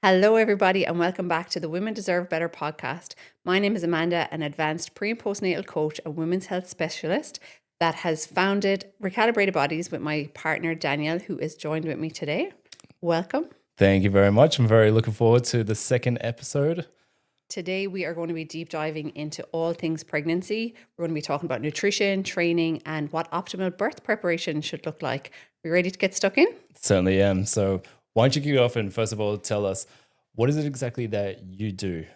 Hello, everybody, and welcome back to the Women Deserve Better podcast. My name is Amanda, an advanced pre and postnatal coach and women's health specialist that has founded Recalibrated Bodies with my partner, Danielle, who is joined with me today. Welcome. Thank you very much. I'm very looking forward to the second episode. Today, we are going to be deep diving into all things pregnancy. We're going to be talking about nutrition, training, and what optimal birth preparation should look like. Are you ready to get stuck in? Certainly am. So why don't you kick off and first of all tell us what is it exactly that you do?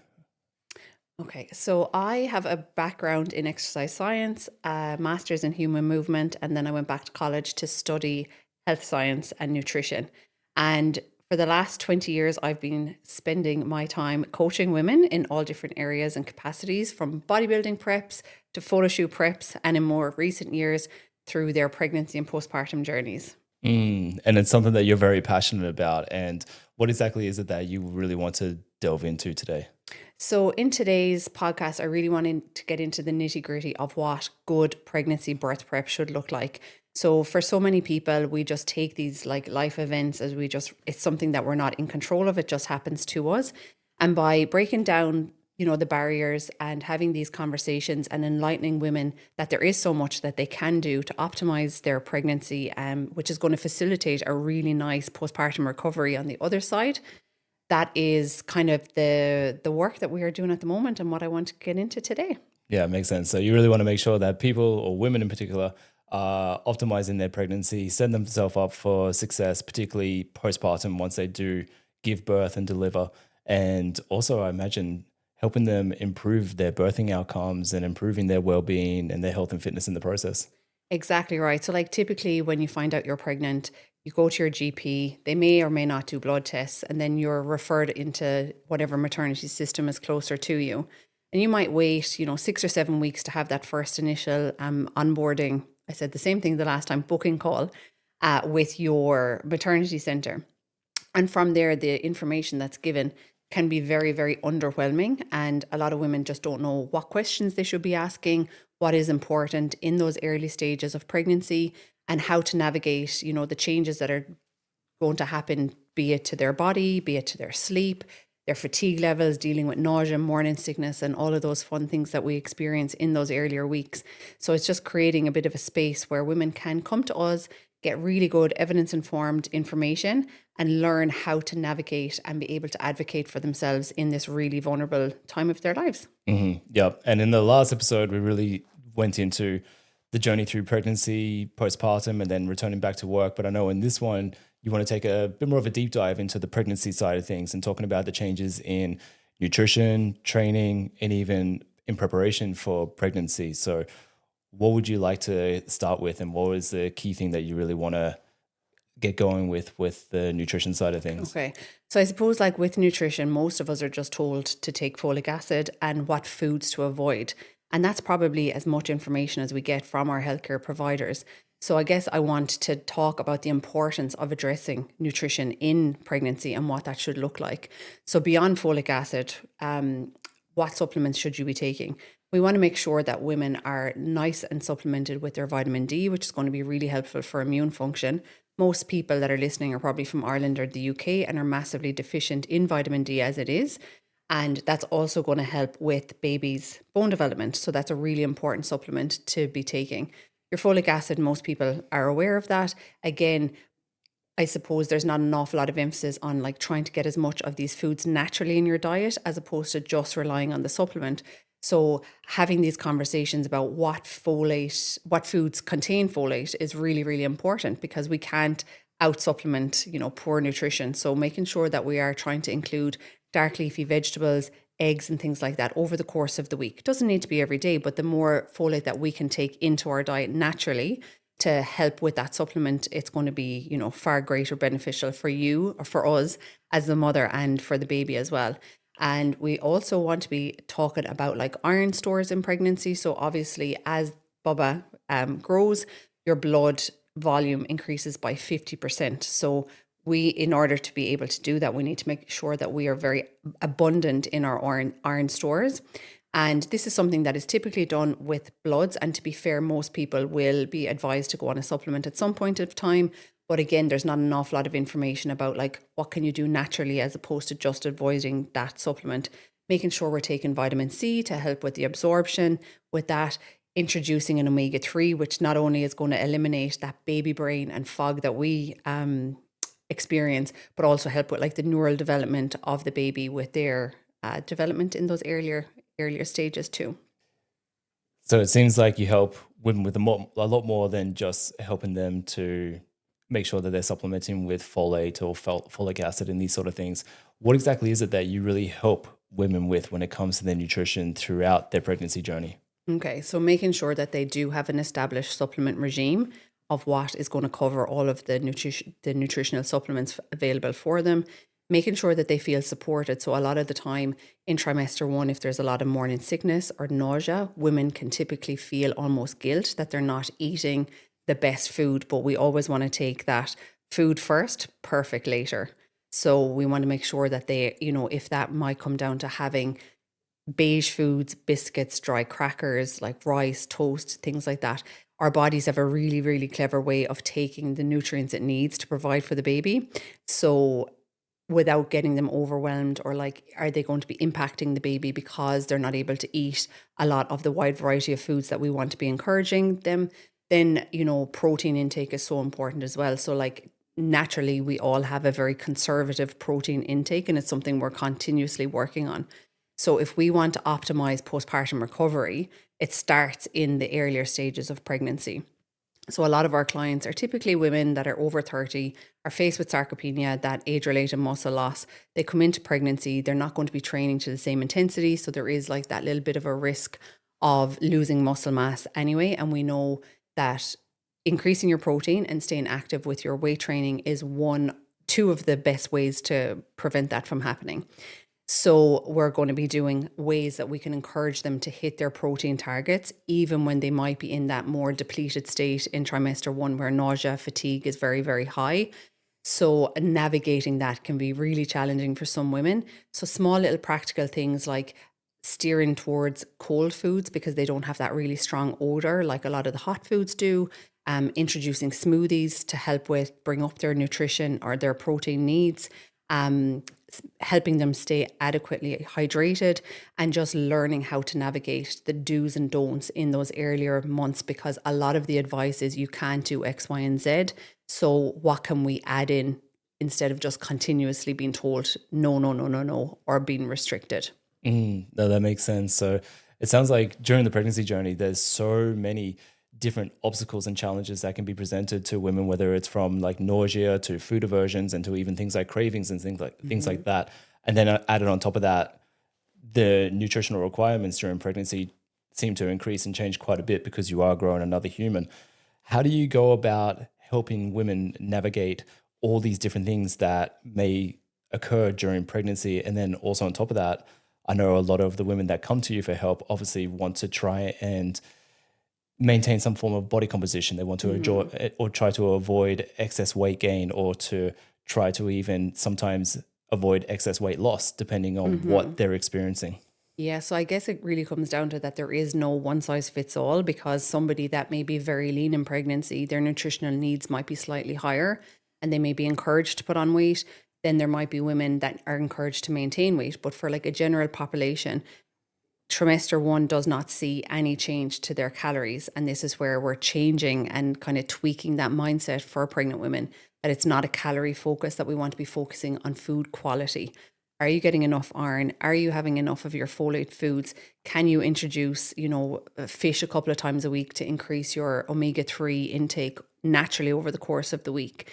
Okay, so I have a background in exercise science, a master's in human movement, and then I went back to college to study health science and nutrition. And for the last 20 years, I've been spending my time coaching women in all different areas and capacities, from bodybuilding preps to photo shoot preps, and in more recent years, through their pregnancy and postpartum journeys. And it's something that you're very passionate about. And what exactly is it that you really want to delve into today? So, in today's podcast, I really wanted to get into the nitty gritty of what good pregnancy birth prep should look like. So, for so many people, we just take these like life events as it's something that we're not in control of, it just happens to us. And by breaking down, the barriers and having these conversations and enlightening women that there is so much that they can do to optimize their pregnancy, which is going to facilitate a really nice postpartum recovery on the other side. That is kind of the work that we are doing at the moment and what I want to get into today. Yeah, it makes sense. So you really want to make sure that people or women in particular are optimizing their pregnancy, setting themselves up for success, particularly postpartum once they do give birth and deliver. And also, I imagine helping them improve their birthing outcomes and improving their well-being and their health and fitness in the process. Exactly right. So, like, typically when you find out you're pregnant, you go to your GP, they may or may not do blood tests, and then you're referred into whatever maternity system is closer to you. And you might wait, 6 or 7 weeks to have that first initial onboarding. I said the same thing the last time, booking call with your maternity center. And from there, the information that's given can be very, very underwhelming. And a lot of women just don't know what questions they should be asking, what is important in those early stages of pregnancy, and how to navigate, the changes that are going to happen, be it to their body, be it to their sleep, their fatigue levels, dealing with nausea, morning sickness, and all of those fun things that we experience in those earlier weeks. So it's just creating a bit of a space where women can come to us, get really good evidence informed information, and learn how to navigate and be able to advocate for themselves in this really vulnerable time of their lives. Yep. And in the last episode, we really went into the journey through pregnancy, postpartum, and then returning back to work. But I know in this one, you want to take a bit more of a deep dive into the pregnancy side of things and talking about the changes in nutrition, training, and even in preparation for pregnancy. So what would you like to start with, and what was the key thing that you really want to get going with the nutrition side of things? Okay. So I suppose, like with nutrition, most of us are just told to take folic acid and what foods to avoid. And that's probably as much information as we get from our healthcare providers. So I guess I want to talk about the importance of addressing nutrition in pregnancy and what that should look like. So beyond folic acid, what supplements should you be taking? We want to make sure that women are nice and supplemented with their vitamin D, which is going to be really helpful for immune function. Most people that are listening are probably from Ireland or the UK and are massively deficient in vitamin D as it is. And that's also going to help with babies' bone development. So that's a really important supplement to be taking. Your folic acid, most people are aware of that. Again, I suppose there's not an awful lot of emphasis on like trying to get as much of these foods naturally in your diet as opposed to just relying on the supplement. So having these conversations about what foods contain folate is really, really important because we can't out supplement, poor nutrition. So making sure that we are trying to include dark leafy vegetables, eggs and things like that over the course of the week. It doesn't need to be every day, but the more folate that we can take into our diet naturally to help with that supplement, it's going to be, far greater beneficial for you or for us as the mother and for the baby as well. And we also want to be talking about like iron stores in pregnancy. So obviously as Bubba grows, your blood volume increases by 50%. So in order to be able to do that, we need to make sure that we are very abundant in our iron stores. And this is something that is typically done with bloods. And to be fair, most people will be advised to go on a supplement at some point of time. But again, there's not an awful lot of information about like what can you do naturally as opposed to just avoiding that supplement. Making sure we're taking vitamin C to help with the absorption. With that, introducing an omega-3, which not only is going to eliminate that baby brain and fog that we experience, but also help with like the neural development of the baby with their development in those earlier stages too. So it seems like you help women with a lot more than just helping them to make sure that they're supplementing with folate or folic acid and these sort of things. What exactly is it that you really help women with when it comes to their nutrition throughout their pregnancy journey? Okay, so making sure that they do have an established supplement regime of what is going to cover all of the nutritional supplements available for them, making sure that they feel supported. So a lot of the time in trimester 1, if there's a lot of morning sickness or nausea, women can typically feel almost guilt that they're not eating the best food, but we always want to take that food first, perfect later. So we want to make sure that they, if that might come down to having beige foods, biscuits, dry crackers, like rice, toast, things like that. Our bodies have a really, really clever way of taking the nutrients it needs to provide for the baby. So without getting them overwhelmed, or like, are they going to be impacting the baby because they're not able to eat a lot of the wide variety of foods that we want to be encouraging them? Then, protein intake is so important as well. So like naturally we all have a very conservative protein intake, and it's something we're continuously working on. So if we want to optimize postpartum recovery, it starts in the earlier stages of pregnancy. So a lot of our clients are typically women that are over 30, are faced with sarcopenia, that age-related muscle loss. They come into pregnancy, they're not going to be training to the same intensity. So there is like that little bit of a risk of losing muscle mass anyway. And we know that increasing your protein and staying active with your weight training is two of the best ways to prevent that from happening. So we're going to be doing ways that we can encourage them to hit their protein targets, even when they might be in that more depleted state in trimester 1, where nausea, fatigue is very, very high. So navigating that can be really challenging for some women. So small little practical things like steering towards cold foods because they don't have that really strong odor like a lot of the hot foods do. Introducing smoothies to help with bring up their nutrition or their protein needs. Helping them stay adequately hydrated, and just learning how to navigate the do's and don'ts in those earlier months, because a lot of the advice is you can't do X, Y, and Z. So what can we add in instead of just continuously being told no, no, no, no, no, or being restricted? No, that makes sense. So it sounds like during the pregnancy journey, there's so many different obstacles and challenges that can be presented to women, whether it's from like nausea to food aversions and to even things like cravings and things like that. And then added on top of that, the nutritional requirements during pregnancy seem to increase and change quite a bit because you are growing another human. How do you go about helping women navigate all these different things that may occur during pregnancy? And then also on top of that, I know a lot of the women that come to you for help obviously want to try and maintain some form of body composition. They want to enjoy or try to avoid excess weight gain, or to try to even sometimes avoid excess weight loss, depending on what they're experiencing. Yeah, so I guess it really comes down to that there is no one size fits all, because somebody that may be very lean in pregnancy, their nutritional needs might be slightly higher and they may be encouraged to put on weight. Then there might be women that are encouraged to maintain weight. But for like a general population, trimester 1 does not see any change to their calories. And this is where we're changing and kind of tweaking that mindset for pregnant women, that it's not a calorie focus, that we want to be focusing on food quality. Are you getting enough iron? Are you having enough of your folate foods? Can you introduce, fish a couple of times a week to increase your omega-3 intake naturally over the course of the week?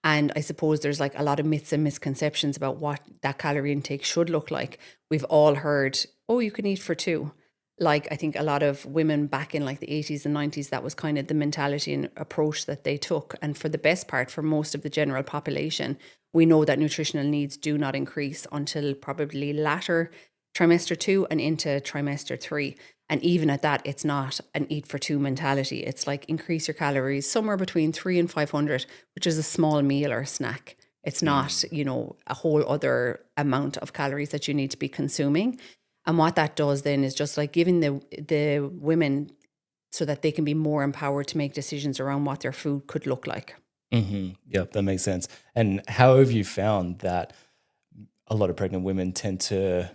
And I suppose there's like a lot of myths and misconceptions about what that calorie intake should look like. We've all heard, oh, you can eat for two. Like, I think a lot of women back in like the 80s and 90s, that was kind of the mentality and approach that they took. And for the best part, for most of the general population, we know that nutritional needs do not increase until probably latter trimester 2 and into trimester 3. And even at that, it's not an eat for two mentality. It's like increase your calories somewhere between 3 and 500, which is a small meal or a snack. It's not, a whole other amount of calories that you need to be consuming. And what that does then is just like giving the women so that they can be more empowered to make decisions around what their food could look like. Yep, that makes sense. And how have you found that a lot of pregnant women tend to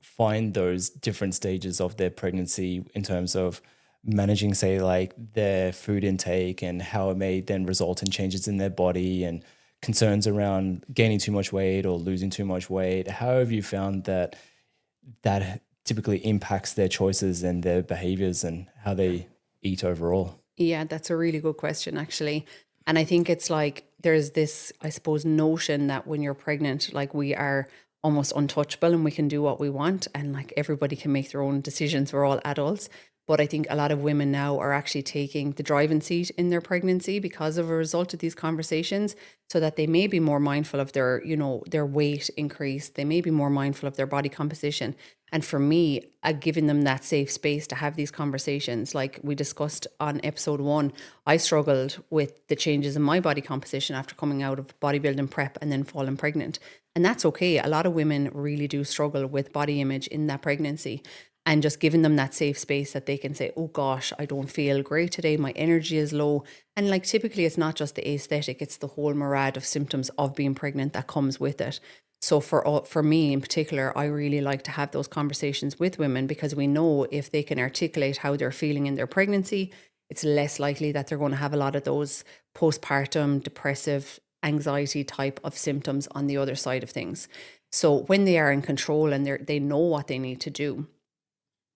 find those different stages of their pregnancy in terms of managing, say, like their food intake and how it may then result in changes in their body and concerns around gaining too much weight or losing too much weight? How have you found that typically impacts their choices and their behaviors and how they eat overall? Yeah, that's a really good question, actually. And I think it's like there's this, I suppose, notion that when you're pregnant, like we are almost untouchable and we can do what we want and like everybody can make their own decisions. We're all adults. But I think a lot of women now are actually taking the driving seat in their pregnancy because of a result of these conversations, so that they may be more mindful of their, their weight increase. They may be more mindful of their body composition. And for me, giving them that safe space to have these conversations, like we discussed on episode 1, I struggled with the changes in my body composition after coming out of bodybuilding prep and then falling pregnant. And that's okay. A lot of women really do struggle with body image in that pregnancy. And just giving them that safe space that they can say, oh gosh, I don't feel great today. My energy is low. And like typically, it's not just the aesthetic, it's the whole myriad of symptoms of being pregnant that comes with it. So for me in particular, I really like to have those conversations with women because we know if they can articulate how they're feeling in their pregnancy, it's less likely that they're going to have a lot of those postpartum depressive anxiety type of symptoms on the other side of things. So when they are in control and they know what they need to do,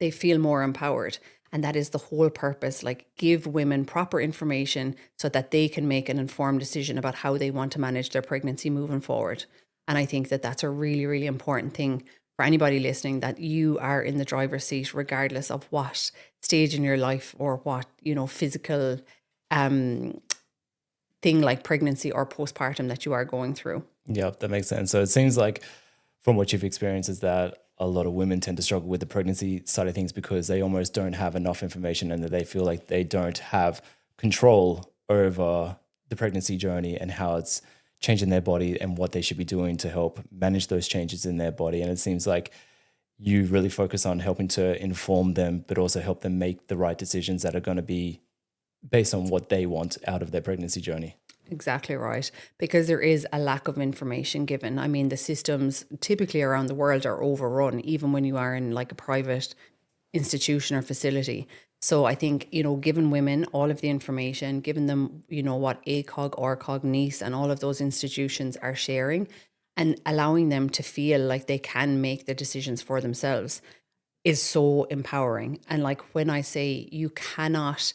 they feel more empowered. And that is the whole purpose. Like, give women proper information so that they can make an informed decision about how they want to manage their pregnancy moving forward. And I think that that's a really, really important thing for anybody listening, that you are in the driver's seat, regardless of what stage in your life or what, physical um, thing like pregnancy or postpartum that you are going through. Yep, that makes sense. So it seems like from what you've experienced is that a lot of women tend to struggle with the pregnancy side of things because they almost don't have enough information and that they feel like they don't have control over the pregnancy journey and how it's changing their body and what they should be doing to help manage those changes in their body. And it seems like you really focus on helping to inform them, but also help them make the right decisions that are going to be based on what they want out of their pregnancy journey. Exactly right. Because there is a lack of information given. I mean, the systems typically around the world are overrun, even when you are in like a private institution or facility. So I think, giving women all of the information, giving them, what ACOG, ORCOG, NICE, and all of those institutions are sharing, and allowing them to feel like they can make the decisions for themselves is so empowering. And like when I say you cannot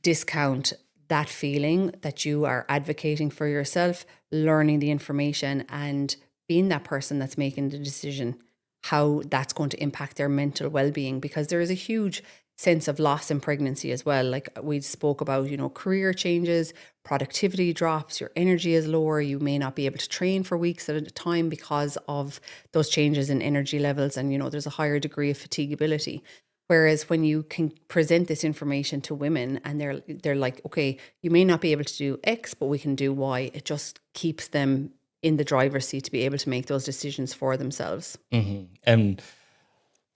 discount that feeling that you are advocating for yourself, learning the information and being that person that's making the decision, how that's going to impact their mental well-being, because there is a huge sense of loss in pregnancy as well. Like we spoke about, career changes, productivity drops, your energy is lower, you may not be able to train for weeks at a time because of those changes in energy levels, and there's a higher degree of fatigability. Whereas when you can present this information to women and they're like, okay, you may not be able to do X, but we can do Y, it just keeps them in the driver's seat to be able to make those decisions for themselves. And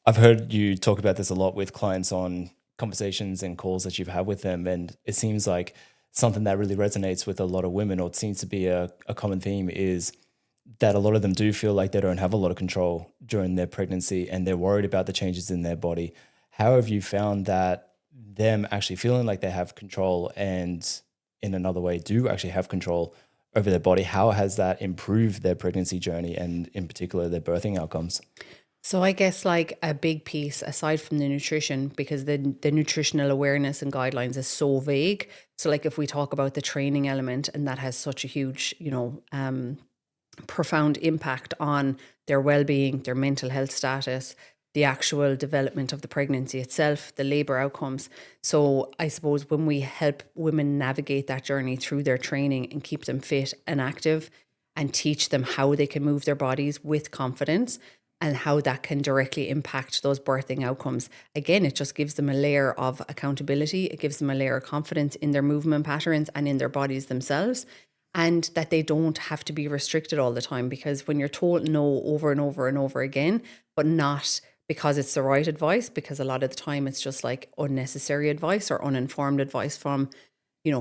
I've heard you talk about this a lot with clients on conversations and calls that you've had with them. And it seems like something that really resonates with a lot of women, or it seems to be a common theme, is that a lot of them do feel like they don't have a lot of control during their pregnancy and they're worried about the changes in their body. How have you found that them actually feeling like they have control and in another way do actually have control over their body? How has that improved their pregnancy journey and in particular their birthing outcomes? So I guess like a big piece aside from the nutrition, because the nutritional awareness and guidelines is so vague. So like if we talk about the training element, and that has such a huge, profound impact on their well-being, their mental health status, the actual development of the pregnancy itself, the labor outcomes. So I suppose when we help women navigate that journey through their training and keep them fit and active and teach them how they can move their bodies with confidence and how that can directly impact those birthing outcomes. Again, it just gives them a layer of accountability. It gives them a layer of confidence in their movement patterns and in their bodies themselves, and that they don't have to be restricted all the time. Because when you're told no over and over and over again, but not because it's the right advice, because a lot of the time it's just like unnecessary advice or uninformed advice from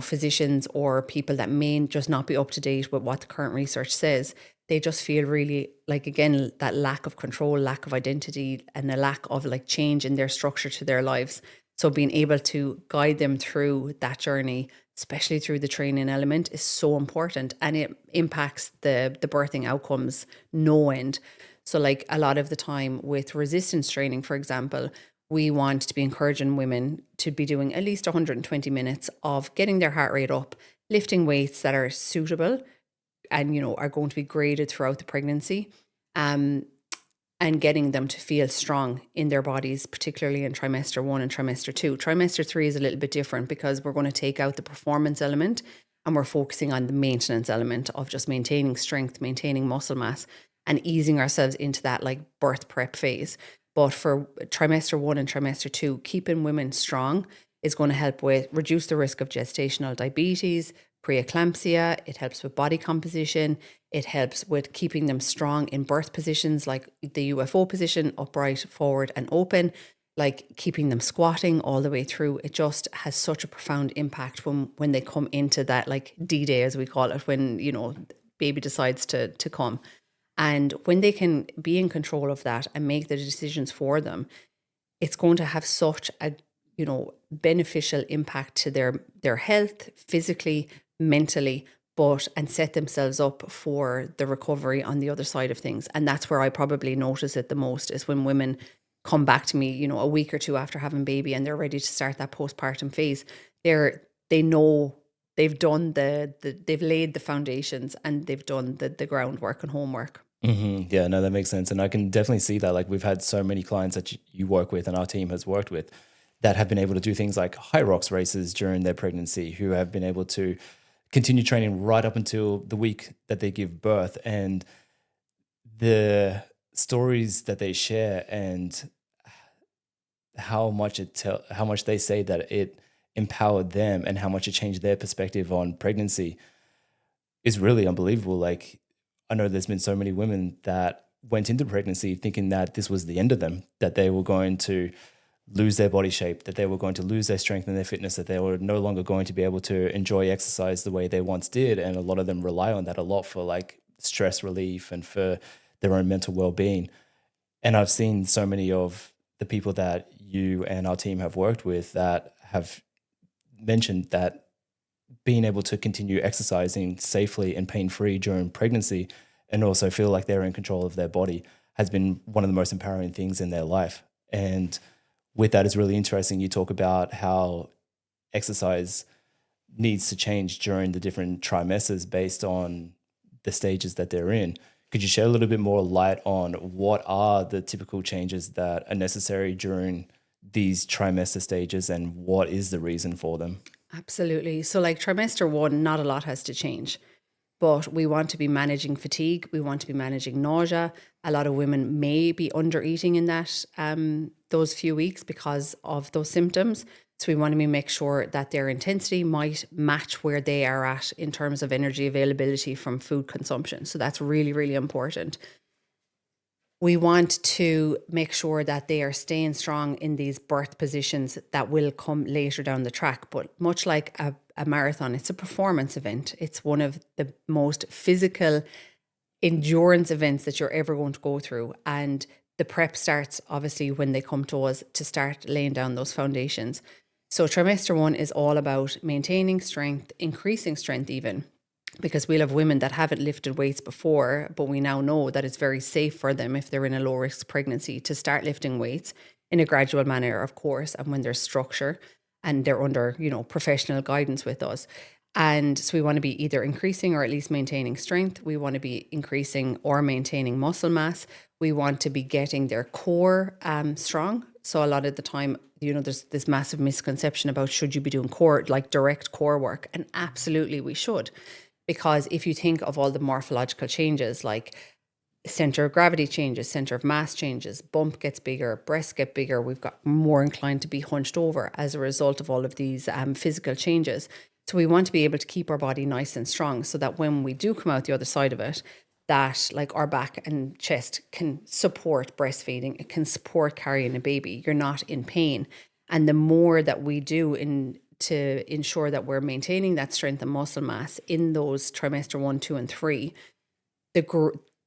physicians or people that may just not be up to date with what the current research says, they just feel really like, again, that lack of control, lack of identity, and a lack of like change in their structure to their lives. So being able to guide them through that journey, especially through the training element, is so important, and it impacts the birthing outcomes no end. So like a lot of the time with resistance training, for example, we want to be encouraging women to be doing at least 120 minutes of getting their heart rate up, lifting weights that are suitable and, are going to be graded throughout the pregnancy, um, and getting them to feel strong in their bodies, particularly in trimester 1 and trimester 2. Trimester 3 is a little bit different because we're going to take out the performance element and we're focusing on the maintenance element of just maintaining strength, maintaining muscle mass, and easing ourselves into that like birth prep phase. But for trimester 1 and trimester 2, keeping women strong is going to help with reduce the risk of gestational diabetes, preeclampsia. It helps with body composition. It helps with keeping them strong in birth positions like the UFO position, upright, forward, and open, like keeping them squatting all the way through. It just has such a profound impact when they come into that like D-Day, as we call it, when, baby decides to come. And when they can be in control of that and make the decisions for them, it's going to have such a, beneficial impact to their health, physically, mentally, and set themselves up for the recovery on the other side of things. And that's where I probably notice it the most, is when women come back to me, a week or two after having baby and they're ready to start that postpartum phase. They know they've done they've laid the foundations and they've done the groundwork and homework. Yeah, no, that makes sense. And I can definitely see that. Like, we've had so many clients that you work with and our team has worked with that have been able to do things like high rocks races during their pregnancy, who have been able to continue training right up until the week that they give birth. And the stories that they share and how much how much they say that it empowered them and how much it changed their perspective on pregnancy is really unbelievable. Like, I know there's been so many women that went into pregnancy thinking that this was the end of them, that they were going to lose their body shape, that they were going to lose their strength and their fitness, that they were no longer going to be able to enjoy exercise the way they once did. And a lot of them rely on that a lot for like stress relief and for their own mental well-being. And I've seen so many of the people that you and our team have worked with that have mentioned that being able to continue exercising safely and pain-free during pregnancy and also feel like they're in control of their body has been one of the most empowering things in their life. And with that, it's really interesting. You talk about how exercise needs to change during the different trimesters based on the stages that they're in. Could you shed a little bit more light on what are the typical changes that are necessary during these trimester stages and what is the reason for them? Absolutely. So like trimester 1, not a lot has to change, but we want to be managing fatigue. We want to be managing nausea. A lot of women may be under eating in that those few weeks because of those symptoms. So we want to make sure that their intensity might match where they are at in terms of energy availability from food consumption. So that's really, really important. We want to make sure that they are staying strong in these birth positions that will come later down the track. But much like a marathon, it's a performance event. It's one of the most physical endurance events that you're ever going to go through. And the prep starts obviously when they come to us to start laying down those foundations. So trimester 1 is all about maintaining strength, increasing strength even, because we'll have women that haven't lifted weights before, but we now know that it's very safe for them if they're in a low risk pregnancy to start lifting weights in a gradual manner, of course, and when there's structure and they're under, professional guidance with us. And so we want to be either increasing or at least maintaining strength. We want to be increasing or maintaining muscle mass. We want to be getting their core strong. So a lot of the time, there's this massive misconception about should you be doing core, like direct core work? And absolutely we should. Because if you think of all the morphological changes, like center of gravity changes, center of mass changes, bump gets bigger, breasts get bigger, we've got more inclined to be hunched over as a result of all of these physical changes. So we want to be able to keep our body nice and strong so that when we do come out the other side of it, that like our back and chest can support breastfeeding, it can support carrying a baby. You're not in pain. And the more that we do in to ensure that we're maintaining that strength and muscle mass in those trimester 1, 2, and 3,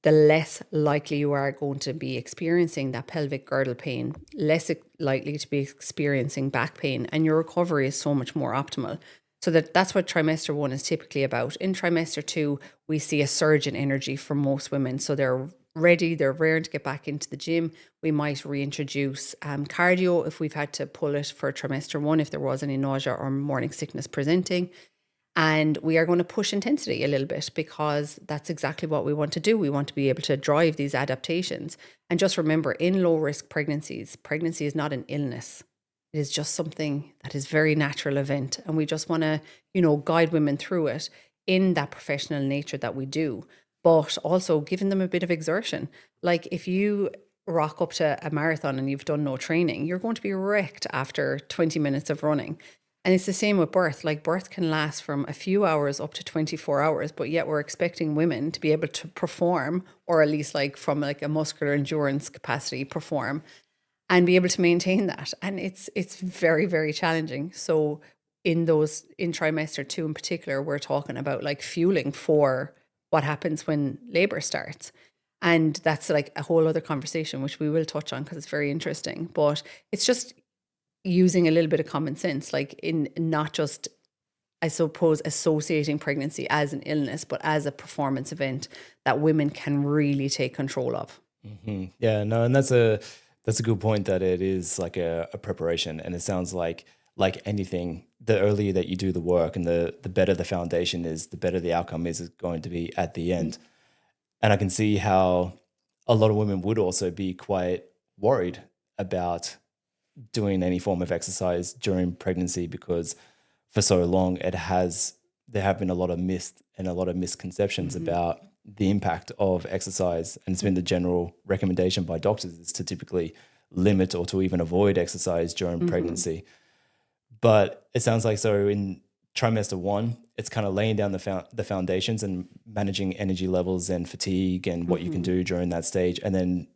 the less likely you are going to be experiencing that pelvic girdle pain, less likely to be experiencing back pain, and your recovery is so much more optimal. So that's what trimester 1 is typically about. In trimester 2, we see a surge in energy for most women. So they're ready, they're raring to get back into the gym. We might reintroduce cardio if we've had to pull it for trimester 1, if there was any nausea or morning sickness presenting. And we are going to push intensity a little bit because that's exactly what we want to do. We want to be able to drive these adaptations. And just remember, in low risk pregnancies, pregnancy is not an illness. It is just something that is very natural event. And we just want to, guide women through it in that professional nature that we do, but also giving them a bit of exertion. Like if you rock up to a marathon and you've done no training, you're going to be wrecked after 20 minutes of running. And it's the same with birth. Like birth can last from a few hours up to 24 hours, but yet we're expecting women to be able to perform, or at least like from like a muscular endurance capacity perform, and be able to maintain that. And it's very, very challenging. So in trimester 2 in particular, we're talking about like fueling for what happens when labor starts. And that's like a whole other conversation, which we will touch on because it's very interesting. But it's just using a little bit of common sense, like in not just, I suppose, associating pregnancy as an illness, but as a performance event that women can really take control of. Mm-hmm. Yeah, no, and that's a good point, that it is like a preparation, and it sounds like anything, the earlier that you do the work and the better the foundation is, the better the outcome is going to be at the end. And I can see how a lot of women would also be quite worried about doing any form of exercise during pregnancy, because for so long there have been a lot of myths and a lot of misconceptions about the impact of exercise. And it's been the general recommendation by doctors is to typically limit or to even avoid exercise during pregnancy. But it sounds like, so in trimester 1, it's kind of laying down the foundations and managing energy levels and fatigue and what you can do during that stage. And then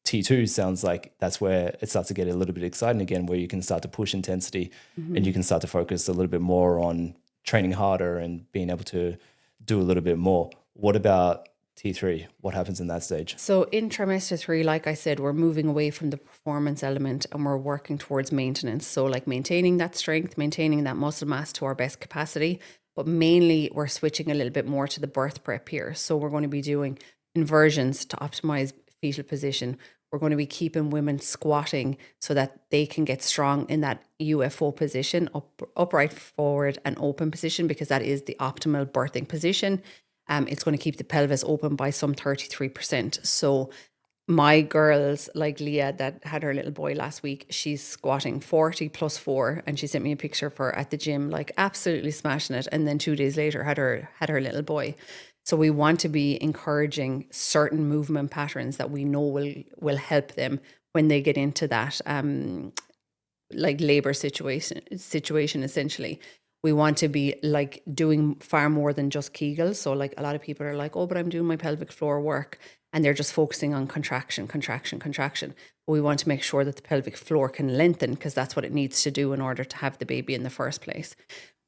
T2 sounds like that's where it starts to get a little bit exciting again, where you can start to push intensity and you can start to focus a little bit more on training harder and being able to do a little bit more. What about T3? What happens in that stage? So in trimester 3, like I said, we're moving away from the performance element and we're working towards maintenance. So like maintaining that strength, maintaining that muscle mass to our best capacity, but mainly we're switching a little bit more to the birth prep here. So we're going to be doing inversions to optimize fetal position. We're going to be keeping women squatting so that they can get strong in that UFO position, upright forward and open position, because that is the optimal birthing position. It's going to keep the pelvis open by some 33%. So my girls, like Leah that had her little boy last week, she's squatting 40 plus 4, and she sent me a picture of her at the gym, like absolutely smashing it. And then 2 days later had her little boy. So we want to be encouraging certain movement patterns that we know will help them when they get into that like labor situation essentially. We want to be like doing far more than just Kegels. So like a lot of people are like, oh, but I'm doing my pelvic floor work, and they're just focusing on contraction. But we want to make sure that the pelvic floor can lengthen, because that's what it needs to do in order to have the baby in the first place.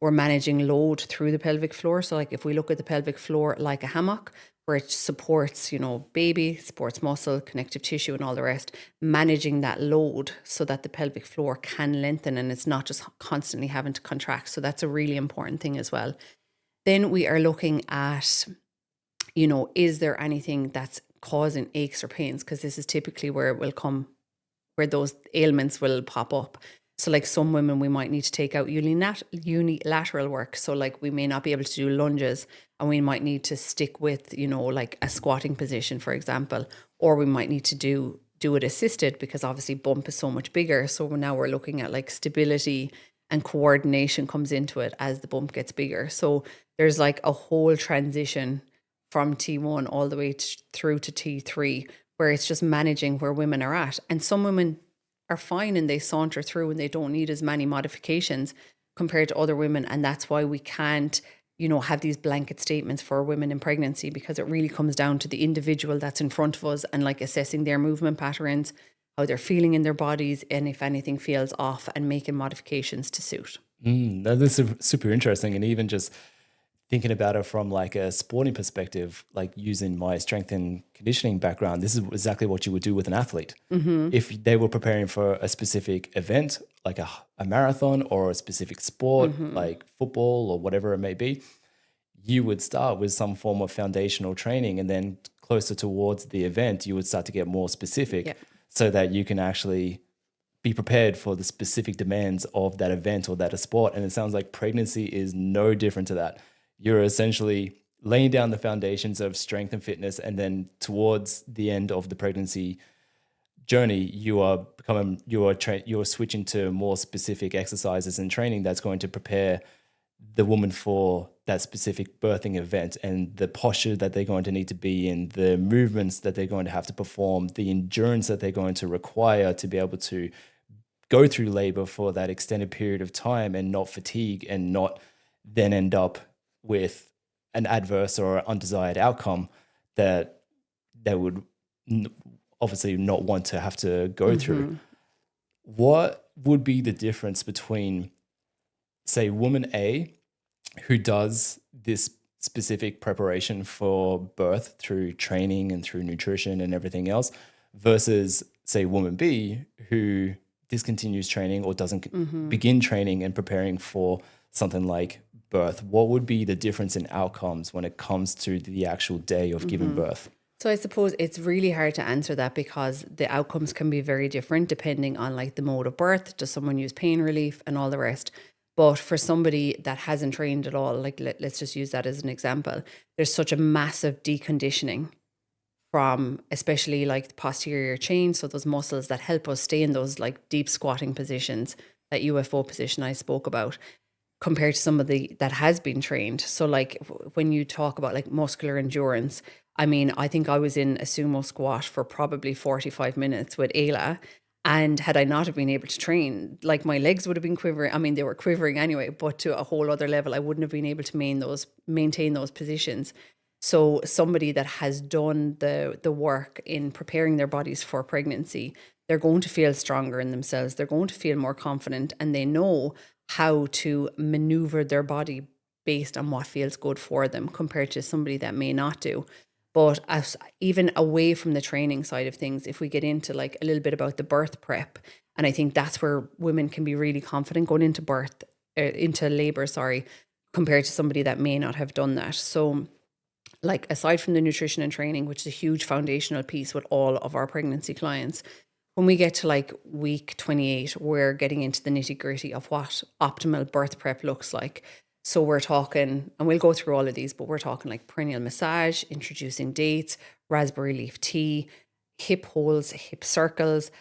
We're managing load through the pelvic floor. So like if we look at the pelvic floor like a hammock, where it supports, baby, supports muscle, connective tissue and all the rest, managing that load so that the pelvic floor can lengthen and it's not just constantly having to contract. So that's a really important thing as well. Then we are looking at, is there anything that's causing aches or pains? Because this is typically where it will come, where those ailments will pop up. So like some women, we might need to take out unilateral work. So like we may not be able to do lunges, and we might need to stick with, like a squatting position, for example, or we might need to do it assisted, because obviously bump is so much bigger. So now we're looking at like stability and coordination comes into it as the bump gets bigger. So there's like a whole transition from T1 all the way through to T3, where it's just managing where women are at. And some women are fine and they saunter through and they don't need as many modifications compared to other women. And that's why we can't, have these blanket statements for women in pregnancy, because it really comes down to the individual that's in front of us and like assessing their movement patterns, how they're feeling in their bodies, and if anything feels off, and making modifications to suit. That's super interesting. And even just thinking about it from like a sporting perspective, like using my strength and conditioning background, this is exactly what you would do with an athlete. If they were preparing for a specific event, like a marathon or a specific sport, like football or whatever it may be, you would start with some form of foundational training. And then closer towards the event, you would start to get more specific Yeah. so that you can actually be prepared for the specific demands of that event or that a sport. And it sounds like pregnancy is no different to that. You're essentially laying down the foundations of strength and fitness, and then towards the end of the pregnancy journey, you are switching to more specific exercises and training that's going to prepare the woman for that specific birthing event, and the posture that they're going to need to be in, the movements that they're going to have to perform, the endurance that they're going to require to be able to go through labor for that extended period of time and not fatigue and not then end up with an adverse or undesired outcome that they would obviously not want to have to go through. What would be the difference between, say, woman A, who does this specific preparation for birth through training and through nutrition and everything else, versus, say, woman B, who discontinues training or doesn't begin training and preparing for something like birth? What would be the difference in outcomes when it comes to the actual day of giving birth? So I suppose it's really hard to answer that because the outcomes can be very different depending on like the mode of birth. Does someone use pain relief and all the rest? But for somebody that hasn't trained at all, like let's just use that as an example, there's such a massive deconditioning from especially like the posterior chain. So those muscles that help us stay in those like deep squatting positions, that UFO position I spoke about, compared to somebody that has been trained. So like when you talk about like muscular endurance, I mean, I think I was in a sumo squat for probably 45 minutes with Ayla. And had I not have been able to train, like my legs would have been quivering. I mean, they were quivering anyway, but to a whole other level, I wouldn't have been able to maintain those positions. So somebody that has done the work in preparing their bodies for pregnancy, they're going to feel stronger in themselves. They're going to feel more confident, and they know how to maneuver their body based on what feels good for them compared to somebody that may not do. But as, even away from the training side of things, if we get into like a little bit about the birth prep, and I think that's where women can be really confident going into into labor, sorry, compared to somebody that may not have done that. So like aside from the nutrition and training, which is a huge foundational piece with all of our pregnancy clients, when we get to like week 28, we're getting into the nitty gritty of what optimal birth prep looks like. So we're talking, and we'll go through all of these, but we're talking like perineal massage, introducing dates, raspberry leaf tea, hip holes, hip circles,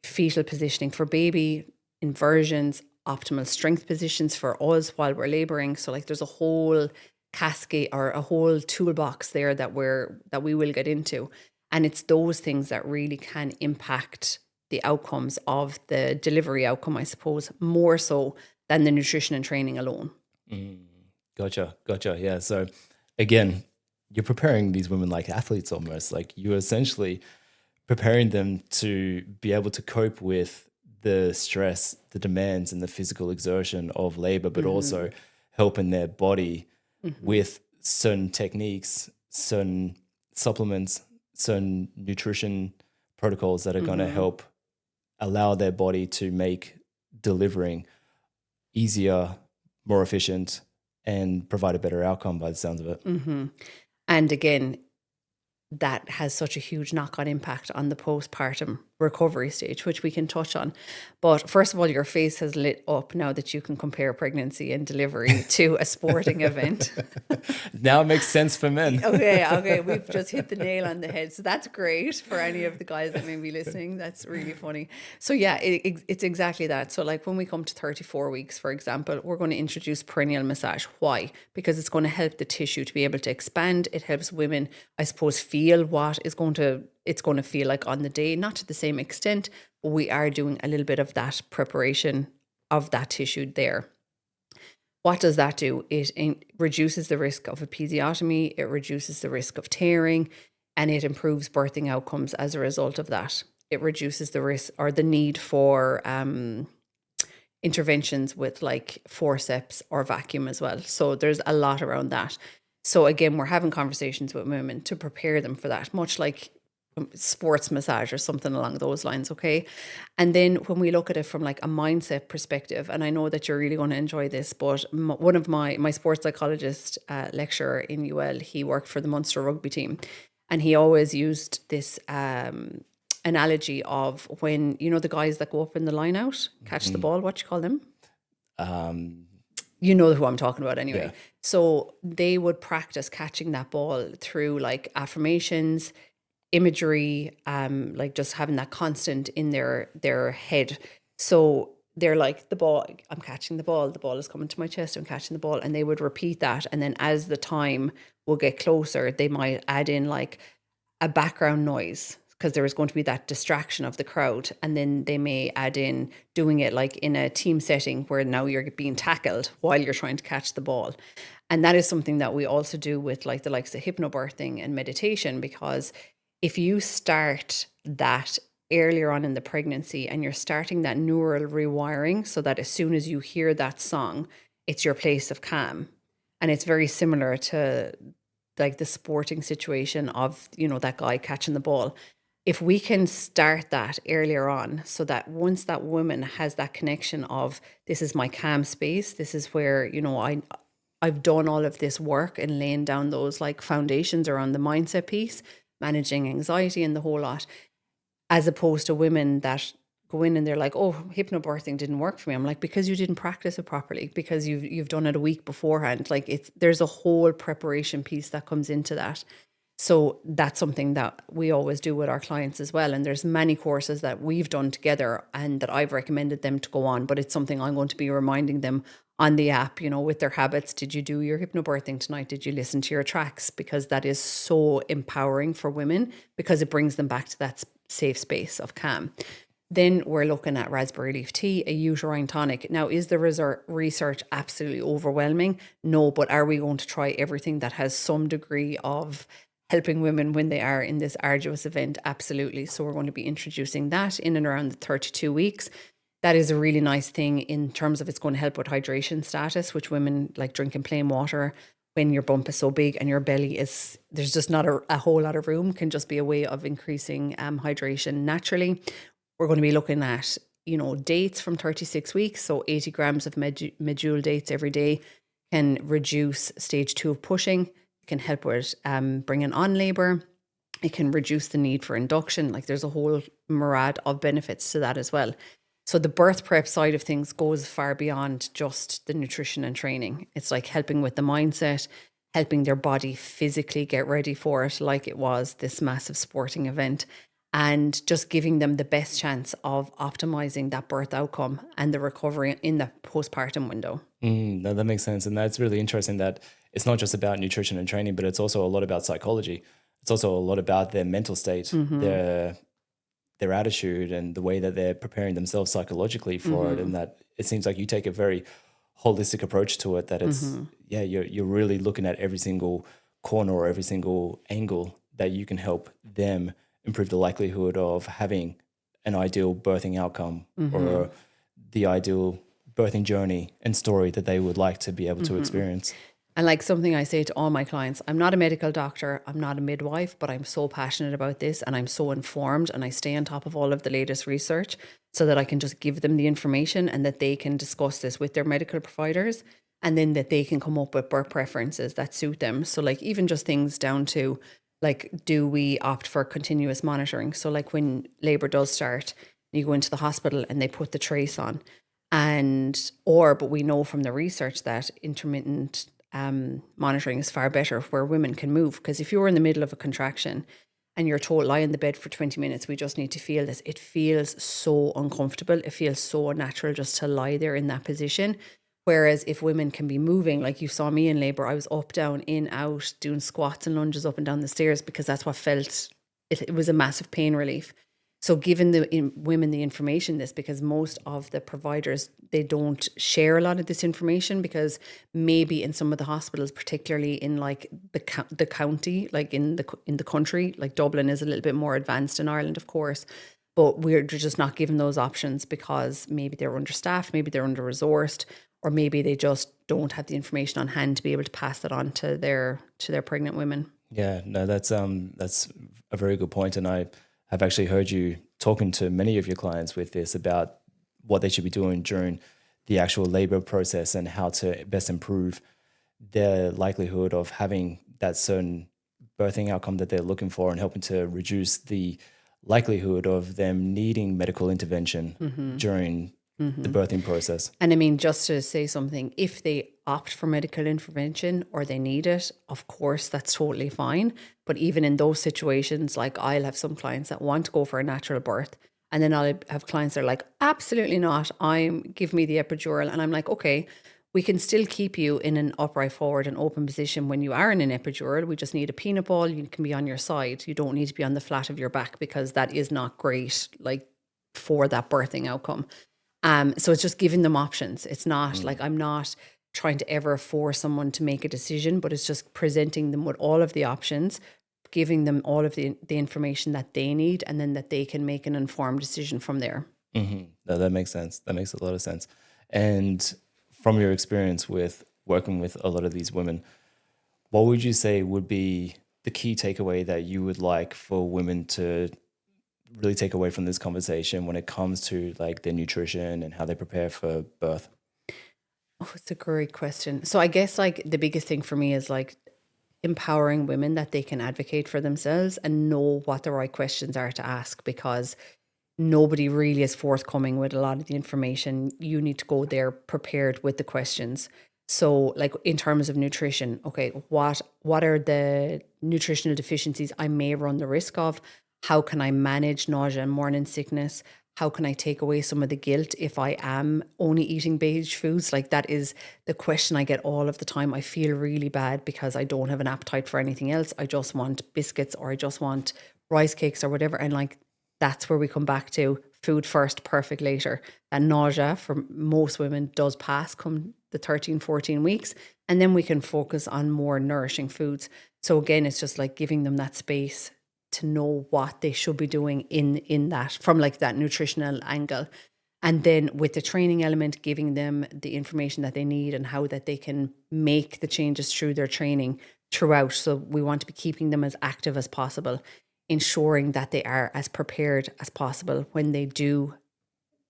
fetal positioning for baby, inversions, optimal strength positions for us while we're laboring. So like there's a whole cascade or a whole toolbox there that we will get into. And it's those things that really can impact the outcomes of the delivery outcome, I suppose, more so than the nutrition and training alone. Gotcha. Yeah. So again, you're preparing these women like athletes almost. Like you're essentially preparing them to be able to cope with the stress, the demands, and the physical exertion of labor, but also helping their body with certain techniques, certain supplements, certain nutrition protocols that are going to help allow their body to make delivering easier, more efficient, and provide a better outcome by the sounds of it. And again, that has such a huge knock-on impact on the postpartum recovery stage, which we can touch on. But first of all, your face has lit up now that you can compare pregnancy and delivery to a sporting event. Now it makes sense for men. Okay, we've just hit the nail on the head. So that's great for any of the guys that may be listening. That's really funny. So yeah, it's exactly that. So like when we come to 34 weeks, for example, we're going to introduce perineal massage. Why? Because it's going to help the tissue to be able to expand. It helps women, I suppose, feel what it's going to feel like on the day, not to the same extent, but we are doing a little bit of that preparation of that tissue there. What does that do? It reduces the risk of episiotomy, it reduces the risk of tearing, and it improves birthing outcomes as a result of that. It reduces the risk or the need for interventions with like forceps or vacuum as well. So there's a lot around that. So again, we're having conversations with women to prepare them for that, much like sports massage or something along those lines. Okay. And then when we look at it from like a mindset perspective, and I know that you're really going to enjoy this, but one of my sports psychologist lecturer in UL, he worked for the Munster rugby team, and he always used this analogy of when, you know, the guys that go up in the line out, catch the ball, what you call them? Um, You know who I'm talking about anyway. Yeah. So they would practice catching that ball through like affirmations, imagery, like just having that constant in their head. So they're like, the ball, I'm catching the ball is coming to my chest, I'm catching the ball. And they would repeat that. And then as the time will get closer, they might add in like a background noise because there is going to be that distraction of the crowd. And then they may add in doing it like in a team setting where now you're being tackled while you're trying to catch the ball. And that is something that we also do with like the likes of hypnobirthing and meditation, because if you start that earlier on in the pregnancy and you're starting that neural rewiring so that as soon as you hear that song, it's your place of calm. And it's very similar to like the sporting situation of, you know, that guy catching the ball. If we can start that earlier on so that once that woman has that connection of this is my calm space, this is where, you know, I've done all of this work and laying down those like foundations around the mindset piece, managing anxiety and the whole lot, as opposed to women that go in and they're like, oh, hypnobirthing didn't work for me. I'm like, because you didn't practice it properly, because you've done it a week beforehand. Like there's a whole preparation piece that comes into that. So that's something that we always do with our clients as well. And there's many courses that we've done together and that I've recommended them to go on, but it's something I'm going to be reminding them on the app, you know, with their habits. Did you do your hypnobirthing tonight? Did you listen to your tracks? Because that is so empowering for women because it brings them back to that safe space of calm. Then we're looking at raspberry leaf tea, a uterine tonic. Now, is the research absolutely overwhelming? No, but are we going to try everything that has some degree of helping women when they are in this arduous event? Absolutely. So we're going to be introducing that in and around the 32 weeks. That is a really nice thing in terms of it's going to help with hydration status, which women like drinking plain water when your bump is so big and your belly is, there's just not a whole lot of room, can just be a way of increasing hydration naturally. We're going to be looking at, you know, dates from 36 weeks. So 80 grams of medjool dates every day can reduce stage 2 of pushing. It can help with bringing on labor. It can reduce the need for induction. Like there's a whole myriad of benefits to that as well. So the birth prep side of things goes far beyond just the nutrition and training. It's like helping with the mindset, helping their body physically get ready for it like it was this massive sporting event, and just giving them the best chance of optimizing that birth outcome and the recovery in the postpartum window. No, that makes sense. And that's really interesting that it's not just about nutrition and training, but it's also a lot about psychology. It's also a lot about their mental state, their attitude, and the way that they're preparing themselves psychologically for it. And that it seems like you take a very holistic approach to it, that it's, you're really looking at every single corner or every single angle that you can help them improve the likelihood of having an ideal birthing outcome or the ideal birthing journey and story that they would like to be able to experience. And like something I say to all my clients, I'm not a medical doctor, I'm not a midwife, but I'm so passionate about this and I'm so informed and I stay on top of all of the latest research so that I can just give them the information and that they can discuss this with their medical providers, and then that they can come up with birth preferences that suit them. So like even just things down to like, do we opt for continuous monitoring? So like when labor does start, you go into the hospital and they put the trace on, but we know from the research that intermittent monitoring is far better where women can move. Because if you're in the middle of a contraction and you're told lie in the bed for 20 minutes, we just need to feel this, it feels so uncomfortable. It feels so unnatural just to lie there in that position. Whereas if women can be moving, like you saw me in labor, I was up, down, in, out, doing squats and lunges up and down the stairs because that's what felt, it was a massive pain relief. So giving the women the information, this, because most of the providers, they don't share a lot of this information, because maybe in some of the hospitals, particularly in like the county, like in the country, like Dublin is a little bit more advanced in Ireland, of course. but we're just not given those options because maybe they're understaffed, maybe they're under-resourced, or maybe they just don't have the information on hand to be able to pass it on to their pregnant women. Yeah, no, that's a very good point, and I have actually heard you talking to many of your clients with this about what they should be doing during the actual labor process and how to best improve their likelihood of having that certain birthing outcome that they're looking for, and helping to reduce the likelihood of them needing medical intervention during the birthing process. And I mean, just to say something, if they opt for medical intervention or they need it, of course, that's totally fine. But even in those situations, like I'll have some clients that want to go for a natural birth. And then I'll have clients that are like, absolutely not. Give me the epidural. And I'm like, okay, we can still keep you in an upright forward and open position when you are in an epidural. We just need a peanut ball. You can be on your side. You don't need to be on the flat of your back because that is not great, like for that birthing outcome. So it's just giving them options. It's not like I'm not trying to ever force someone to make a decision, but it's just presenting them with all of the options, giving them all of the information that they need, and then that they can make an informed decision from there. No, that makes sense. That makes a lot of sense. And from your experience with working with a lot of these women, what would you say would be the key takeaway that you would like for women to really take away from this conversation when it comes to like their nutrition and how they prepare for birth? Oh, it's a great question. So I guess like the biggest thing for me is like empowering women that they can advocate for themselves and know what the right questions are to ask, because nobody really is forthcoming with a lot of the information. You need to go there prepared with the questions. So like in terms of nutrition, okay, what are the nutritional deficiencies I may run the risk of? How can I manage nausea and morning sickness? How can I take away some of the guilt if I am only eating beige foods? Like that is the question I get all of the time. I feel really bad because I don't have an appetite for anything else. I just want biscuits or I just want rice cakes or whatever. And like that's where we come back to food first, perfect later. That nausea for most women does pass come the 13, 14 weeks. And then we can focus on more nourishing foods. So again, it's just like giving them that space to know what they should be doing in that from like that nutritional angle. And then with the training element, giving them the information that they need and how that they can make the changes through their training throughout. So we want to be keeping them as active as possible, ensuring that they are as prepared as possible when they do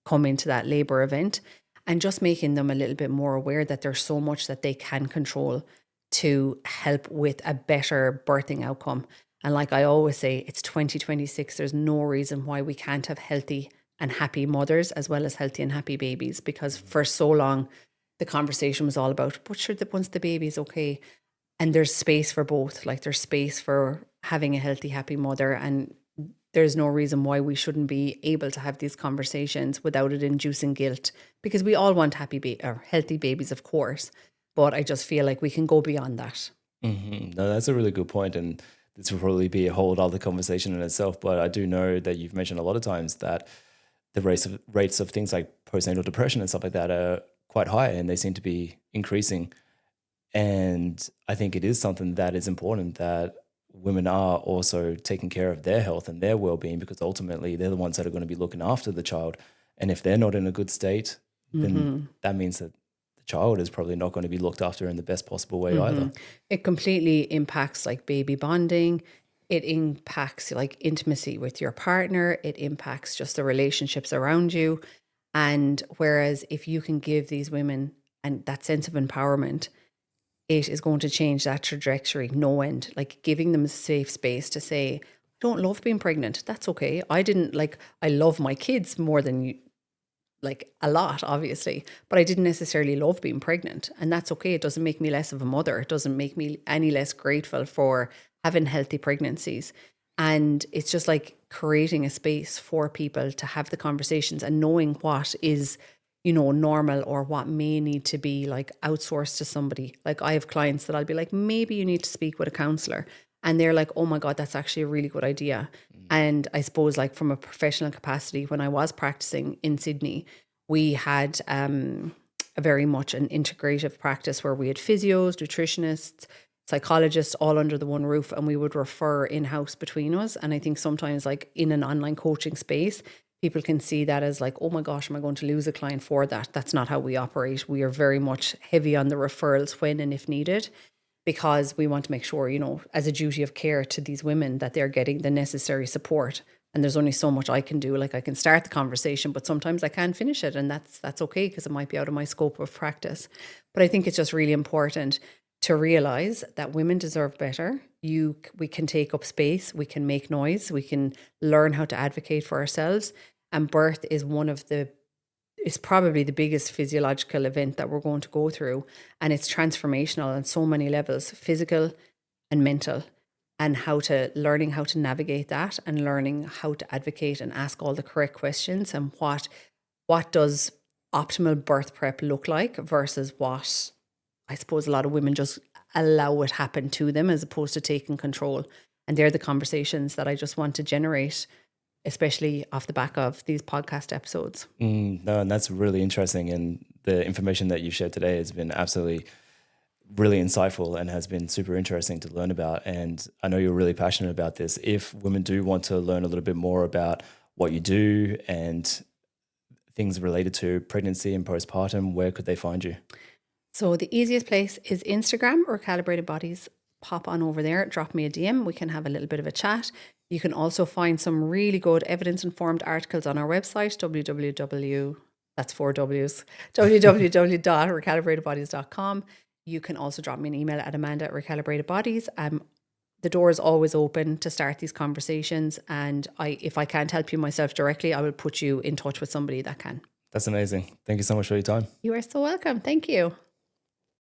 come into that labor event, and just making them a little bit more aware that there's so much that they can control to help with a better birthing outcome. And like I always say, it's 2026. There's no reason why we can't have healthy and happy mothers as well as healthy and happy babies, because for so long the conversation was all about, but sure, that once the baby's okay. And there's space for both. Like there's space for having a healthy, happy mother, and there's no reason why we shouldn't be able to have these conversations without it inducing guilt, because we all want or healthy babies, of course. But I just feel like we can go beyond that. No, that's a really good point, and this will probably be a whole other conversation in itself. But I do know that you've mentioned a lot of times that the rates of things like postnatal depression and stuff like that are quite high, and they seem to be increasing. And I think it is something that is important that women are also taking care of their health and their well-being, because ultimately they're the ones that are going to be looking after the child. And if they're not in a good state, then that means that the child is probably not going to be looked after in the best possible way either. It completely impacts like baby bonding. It impacts like intimacy with your partner. It impacts just the relationships around you. And whereas if you can give these women and that sense of empowerment, it is going to change that trajectory no end. Like giving them a safe space to say, I don't love being pregnant. That's okay. I love my kids more than you, like a lot, obviously, but I didn't necessarily love being pregnant. And that's okay. It doesn't make me less of a mother. It doesn't make me any less grateful for having healthy pregnancies. And it's just like creating a space for people to have the conversations and knowing what is, normal or what may need to be like outsourced to somebody. Like I have clients that I'll be like, maybe you need to speak with a counselor. And they're like, oh my God, that's actually a really good idea. And I suppose like from a professional capacity, when I was practicing in Sydney, we had a very much an integrative practice where we had physios, nutritionists, psychologists all under the one roof, and we would refer in-house between us. And I think sometimes, like in an online coaching space, people can see that as like, oh my gosh, am I going to lose a client for that? That's not how we operate. We are very much heavy on the referrals when and if needed, because we want to make sure, as a duty of care to these women, that they're getting the necessary support. And there's only so much I can do. Like, I can start the conversation, but sometimes I can't finish it. And that's okay, because it might be out of my scope of practice. But I think it's just really important to realize that women deserve better. We can take up space, we can make noise, we can learn how to advocate for ourselves. And birth is probably the biggest physiological event that we're going to go through. And it's transformational on so many levels, physical and mental, and learning how to navigate that, and learning how to advocate and ask all the correct questions, and what does optimal birth prep look like versus what I suppose a lot of women just allow it happen to them as opposed to taking control. And they're the conversations that I just want to generate, especially off the back of these podcast episodes. No, and that's really interesting. And the information that you've shared today has been absolutely really insightful and has been super interesting to learn about. And I know you're really passionate about this. If women do want to learn a little bit more about what you do and things related to pregnancy and postpartum, where could they find you? So the easiest place is Instagram, Recalibrated Bodies. Pop on over there, drop me a DM. We can have a little bit of a chat. You can also find some really good evidence-informed articles on our website, www.recalibratedbodies.com. You can also drop me an email at Amanda@Recalibratedbodies. The door is always open to start these conversations. And if I can't help you myself directly, I will put you in touch with somebody that can. That's amazing. Thank you so much for your time. You are so welcome. Thank you.